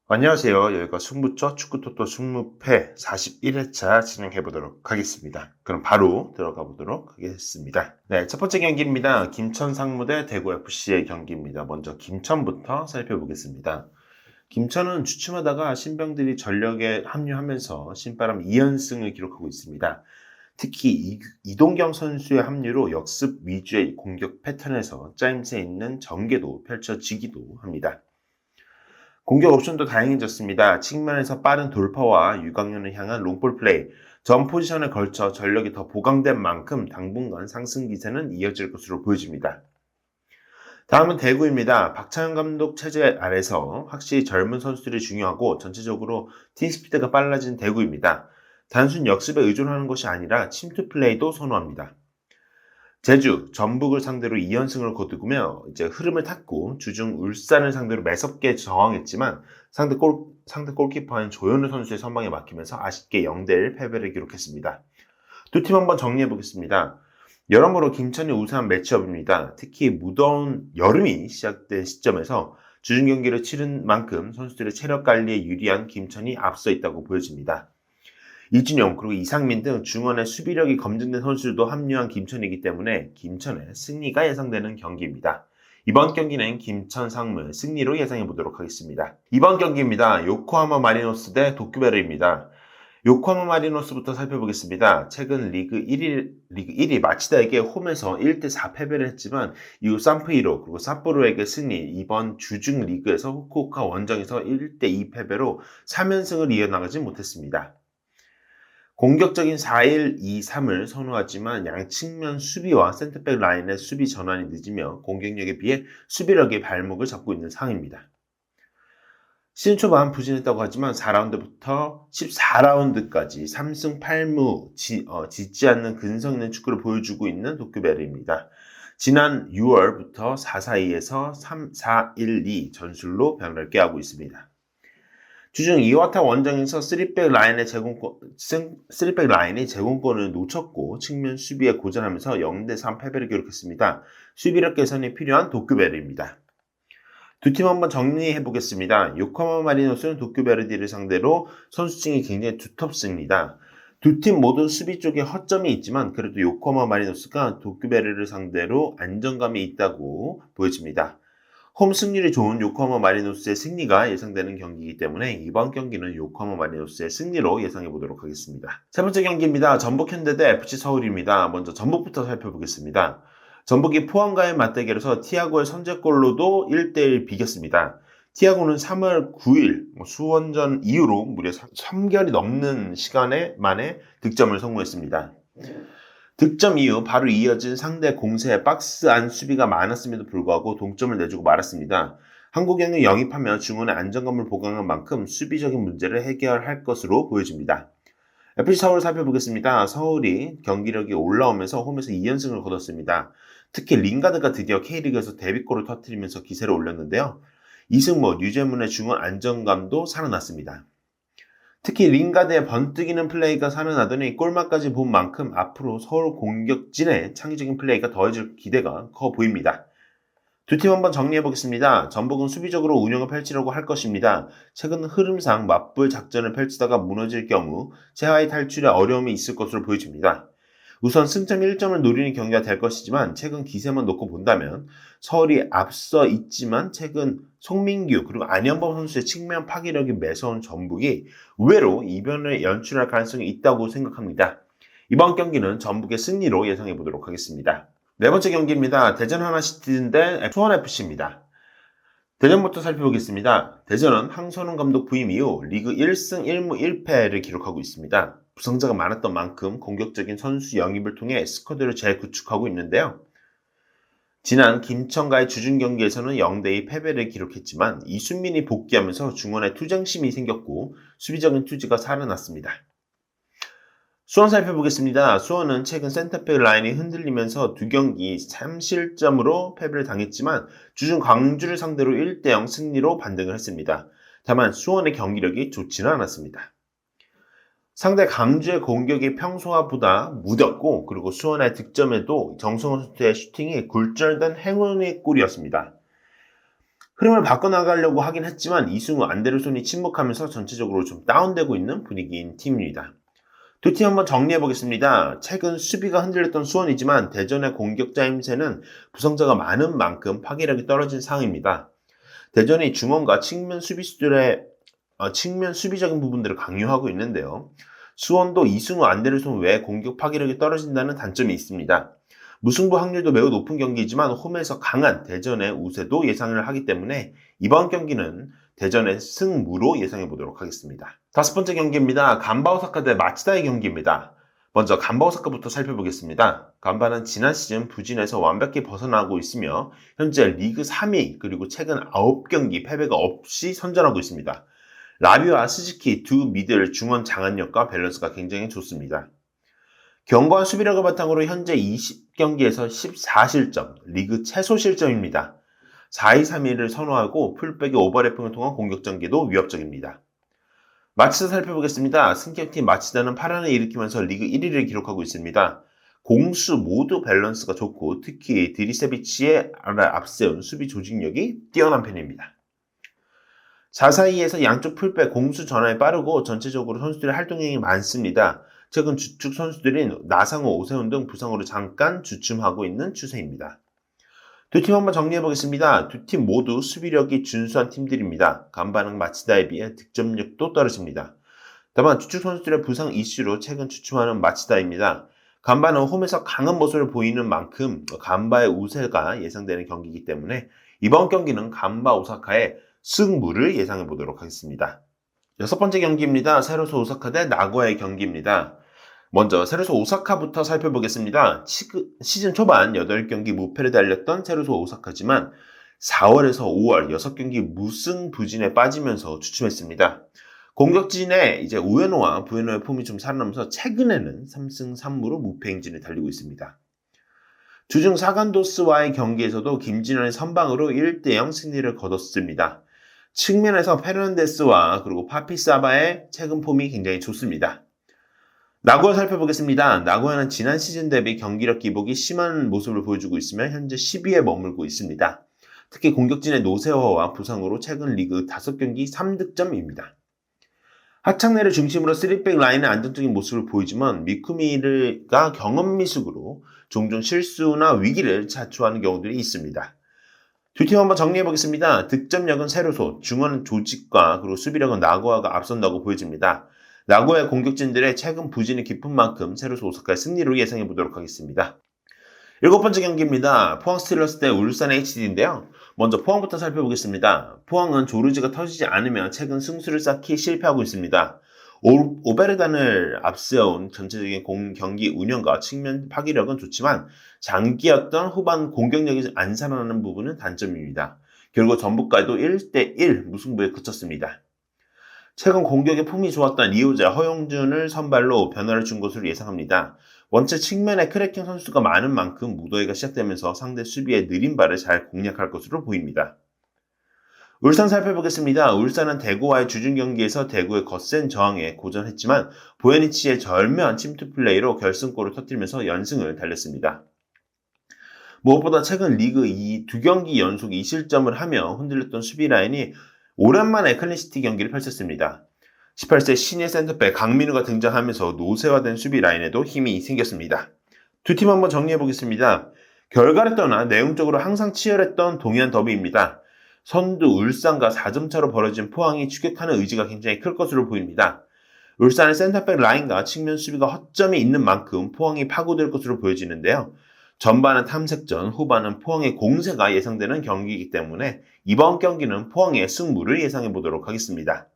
안녕하세요. 여기가 승부처 축구토토 승무패 41회차 진행해 보도록 하겠습니다. 그럼 바로 들어가 보도록 하겠습니다. 네, 첫 번째 경기입니다. 김천 상무 대 대구 FC의 경기입니다. 먼저 김천부터 살펴보겠습니다. 김천은 주춤하다가 신병들이 전력에 합류하면서 신바람 2연승을 기록하고 있습니다. 특히 이동경 선수의 합류로 역습 위주의 공격 패턴에서 짜임새 있는 전개도 펼쳐지기도 합니다. 공격 옵션도 다양해졌습니다. 측면에서 빠른 돌파와 유강현을 향한 롱볼 플레이, 전 포지션에 걸쳐 전력이 더 보강된 만큼 당분간 상승 기세는 이어질 것으로 보여집니다. 다음은 대구입니다. 박찬현 감독 체제 아래서 확실히 젊은 선수들이 중요하고 전체적으로 팀 스피드가 빨라진 대구입니다. 단순 역습에 의존하는 것이 아니라 침투 플레이도 선호합니다. 제주, 전북을 상대로 2연승을 거두며 이제 흐름을 탔고 주중 울산을 상대로 매섭게 저항했지만 상대 골키퍼인 조현우 선수의 선방에 막히면서 아쉽게 0대1 패배를 기록했습니다. 두 팀 한번 정리해 보겠습니다. 여러모로 김천이 우세한 매치업입니다. 특히 무더운 여름이 시작된 시점에서 주중 경기를 치른 만큼 선수들의 체력 관리에 유리한 김천이 앞서 있다고 보여집니다. 이준영 그리고 이상민 등 중원의 수비력이 검증된 선수들도 합류한 김천이기 때문에 김천의 승리가 예상되는 경기입니다. 이번 경기는 김천 상무의 승리로 예상해 보도록 하겠습니다. 이번 경기입니다. 요코하마 마리노스 대 도쿄베르입니다. 요코하마 마리노스부터 살펴보겠습니다. 최근 리그 1위 마치다에게 홈에서 1대4 패배를 했지만 이후 산프이로 그리고 삿포로에게 승리, 이번 주중 리그에서 후쿠오카 원정에서 1대2 패배로 3연승을 이어나가지 못했습니다. 공격적인 4-1-2-3을 선호하지만 양측면 수비와 센터백 라인의 수비 전환이 늦으며 공격력에 비해 수비력의 발목을 잡고 있는 상황입니다. 시즌 초반 부진했다고 하지만 4라운드부터 14라운드까지 3승 8무 짓지 않는 근성 있는 축구를 보여주고 있는 도쿄베르입니다. 지난 6월부터 4-4-2에서 3-4-1-2 전술로 변화를 꾀하고 있습니다. 주중 이와타 원정에서 3백 라인의 제공권을 놓쳤고 측면 수비에 고전하면서 0대3 패배를 기록했습니다. 수비력 개선이 필요한 도쿄베르입니다. 두 팀 한번 정리해 보겠습니다. 요코하마 마리노스는 도쿄베르디를 상대로 선수층이 굉장히 두텁습니다. 두 팀 모두 수비 쪽에 허점이 있지만 그래도 요코하마 마리노스가 도쿄베르를 상대로 안정감이 있다고 보여집니다. 홈 승률이 좋은 요코하마 마리노스의 승리가 예상되는 경기이기 때문에 이번 경기는 요코하마 마리노스의 승리로 예상해 보도록 하겠습니다. 세 번째 경기입니다. 전북 현대 대 FC 서울입니다. 먼저 전북부터 살펴보겠습니다. 전북이 포항과의 맞대결에서 티아고의 선제골로도 1대1 비겼습니다. 티아고는 3월 9일 수원전 이후로 무려 3개월이 넘는 시간에 만에 득점을 성공했습니다. 득점 이후 바로 이어진 상대 공세에 박스 안 수비가 많았음에도 불구하고 동점을 내주고 말았습니다. 한국영을 영입하며 중원의 안정감을 보강한 만큼 수비적인 문제를 해결할 것으로 보여집니다. FC 서울 살펴보겠습니다. 서울이 경기력이 올라오면서 홈에서 2연승을 거뒀습니다. 특히 링가드가 드디어 K리그에서 데뷔골을 터뜨리면서 기세를 올렸는데요. 이승모, 류재문의 중원 안정감도 살아났습니다. 특히 링가드의 번뜩이는 플레이가 살아나더니 골망까지 본 만큼 앞으로 서울 공격진의 창의적인 플레이가 더해질 기대가 커 보입니다. 두 팀 한번 정리해 보겠습니다. 전북은 수비적으로 운영을 펼치려고 할 것입니다. 최근 흐름상 맞불 작전을 펼치다가 무너질 경우 최하위 탈출에 어려움이 있을 것으로 보여집니다. 우선 승점 1점을 노리는 경기가 될 것이지만 최근 기세만 놓고 본다면 서울이 앞서 있지만 최근 송민규 그리고 안현범 선수의 측면 파괴력이 매서운 전북이 의외로 이변을 연출할 가능성이 있다고 생각합니다. 이번 경기는 전북의 승리로 예상해 보도록 하겠습니다. 네 번째 경기입니다. 대전 하나시티 대 수원FC입니다. 대전부터 살펴보겠습니다. 대전은 황선홍 감독 부임 이후 리그 1승 1무 1패를 기록하고 있습니다. 부상자가 많았던 만큼 공격적인 선수 영입을 통해 스쿼드를 재구축하고 있는데요. 지난 김천과의 주중 경기에서는 0대2 패배를 기록했지만 이순민이 복귀하면서 중원에 투쟁심이 생겼고 수비적인 투지가 살아났습니다. 수원 살펴보겠습니다. 수원은 최근 센터백 라인이 흔들리면서 두 경기 3실점으로 패배를 당했지만 주중 광주를 상대로 1대0 승리로 반등을 했습니다. 다만 수원의 경기력이 좋지는 않았습니다. 상대 강주의 공격이 평소와 보다 무뎠고 그리고 수원의 득점에도 정성호 선수의 슈팅이 굴절된 행운의 골이었습니다. 흐름을 바꿔나가려고 하긴 했지만 이승우, 안데르손이 침묵하면서 전체적으로 좀 다운되고 있는 분위기인 팀입니다. 두 팀 한번 정리해보겠습니다. 최근 수비가 흔들렸던 수원이지만 대전의 공격자 힘세는 부상자가 많은 만큼 파괴력이 떨어진 상황입니다. 대전이 중원과 측면 수비적인 부분들을 강요하고 있는데요. 수원도 이승우, 안데르손 외 공격 파괴력이 떨어진다는 단점이 있습니다. 무승부 확률도 매우 높은 경기이지만 홈에서 강한 대전의 우세도 예상을 하기 때문에 이번 경기는 대전의 승무로 예상해 보도록 하겠습니다. 다섯 번째 경기입니다. 간바 오사카 대 마츠다의 경기입니다. 먼저 간바 오사카부터 살펴보겠습니다. 간바는 지난 시즌 부진에서 완벽히 벗어나고 있으며 현재 리그 3위 그리고 최근 9경기 패배가 없이 선전하고 있습니다. 라비와 스즈키 두 미들 중원 장악력과 밸런스가 굉장히 좋습니다. 견고한 수비력을 바탕으로 현재 20경기에서 14실점, 리그 최소 실점입니다. 4-2-3-1을 선호하고 풀백의 오버래핑을 통한 공격 전개도 위협적입니다. 마치다 살펴보겠습니다. 승격팀 마치다는 8연을 일으키면서 리그 1위를 기록하고 있습니다. 공수 모두 밸런스가 좋고 특히 드리세비치의 앞세운 수비 조직력이 뛰어난 편입니다. 4-4-2에서 양쪽 풀백 공수 전환이 빠르고 전체적으로 선수들의 활동량이 많습니다. 최근 주축 선수들인 나상호, 오세훈 등 부상으로 잠깐 주춤하고 있는 추세입니다. 두 팀 한번 정리해보겠습니다. 두 팀 모두 수비력이 준수한 팀들입니다. 간바는 마치다에 비해 득점력도 떨어집니다. 다만 주축 선수들의 부상 이슈로 최근 주춤하는 마치다입니다. 간바는 홈에서 강한 모습을 보이는 만큼 간바의 우세가 예상되는 경기이기 때문에 이번 경기는 간바 오사카의 승무를 예상해 보도록 하겠습니다. 여섯 번째 경기입니다. 세로소 오사카 대 나고야의 경기입니다. 먼저 세로소 오사카부터 살펴보겠습니다. 시즌 초반 8경기 무패를 달렸던 세로소 오사카지만 4월에서 5월 6경기 무승 부진에 빠지면서 주춤했습니다. 공격진에 이제 우에노와 부에노의 폼이 좀 살아나면서 최근에는 3승 3무로 무패 행진을 달리고 있습니다. 주중 사간도스와의 경기에서도 김진원의 선방으로 1-0 승리를 거뒀습니다. 측면에서 페르난데스와 그리고 파피사바의 최근 폼이 굉장히 좋습니다. 나고야 살펴보겠습니다. 나고야는 지난 시즌 대비 경기력 기복이 심한 모습을 보여주고 있으며 현재 10위에 머물고 있습니다. 특히 공격진의 노세화와 부상으로 최근 리그 5경기 3득점입니다. 하창래를 중심으로 3백 라인의 안정적인 모습을 보이지만 미쿠미가 경험 미숙으로 종종 실수나 위기를 자초하는 경우들이 있습니다. 두 팀 한번 정리해보겠습니다. 득점력은 세로소, 중원 조직과 그리고 수비력은 나고야가 앞선다고 보여집니다. 나고야 공격진들의 최근 부진이 깊은 만큼 세로소 오사카의 승리로 예상해보도록 하겠습니다. 일곱 번째 경기입니다. 포항 스틸러스 대 울산 HD인데요. 먼저 포항부터 살펴보겠습니다. 포항은 조르지가 터지지 않으며 최근 승수를 쌓기 실패하고 있습니다. 오베르단을 앞세운 전체적인 경기 운영과 측면 파괴력은 좋지만 장기였던 후반 공격력이 안 살아나는 부분은 단점입니다. 결국 전북과도 1-1 무승부에 그쳤습니다. 최근 공격의 폼이 좋았던 이호재, 허용준을 선발로 변화를 준 것으로 예상합니다. 원체 측면에 크래킹 선수가 많은 만큼 무더위가 시작되면서 상대 수비의 느린 발을 잘 공략할 것으로 보입니다. 울산 살펴보겠습니다. 울산은 대구와의 주중 경기에서 대구의 거센 저항에 고전했지만 보야니치의 절묘한 침투 플레이로 결승골을 터뜨리면서 연승을 달렸습니다. 무엇보다 최근 리그 2경기 연속 2실점을 하며 흔들렸던 수비 라인이 오랜만에 클린시티 경기를 펼쳤습니다. 18세 신예 센터백 강민우가 등장하면서 노쇠화된 수비 라인에도 힘이 생겼습니다. 두 팀 한번 정리해보겠습니다. 결과를 떠나 내용적으로 항상 치열했던 동해안 더비입니다. 선두 울산과 4점 차로 벌어진 포항이 추격하는 의지가 굉장히 클 것으로 보입니다. 울산의 센터백 라인과 측면 수비가 허점이 있는 만큼 포항이 파고들 것으로 보여지는데요. 전반은 탐색전, 후반은 포항의 공세가 예상되는 경기이기 때문에 이번 경기는 포항의 승부를 예상해 보도록 하겠습니다.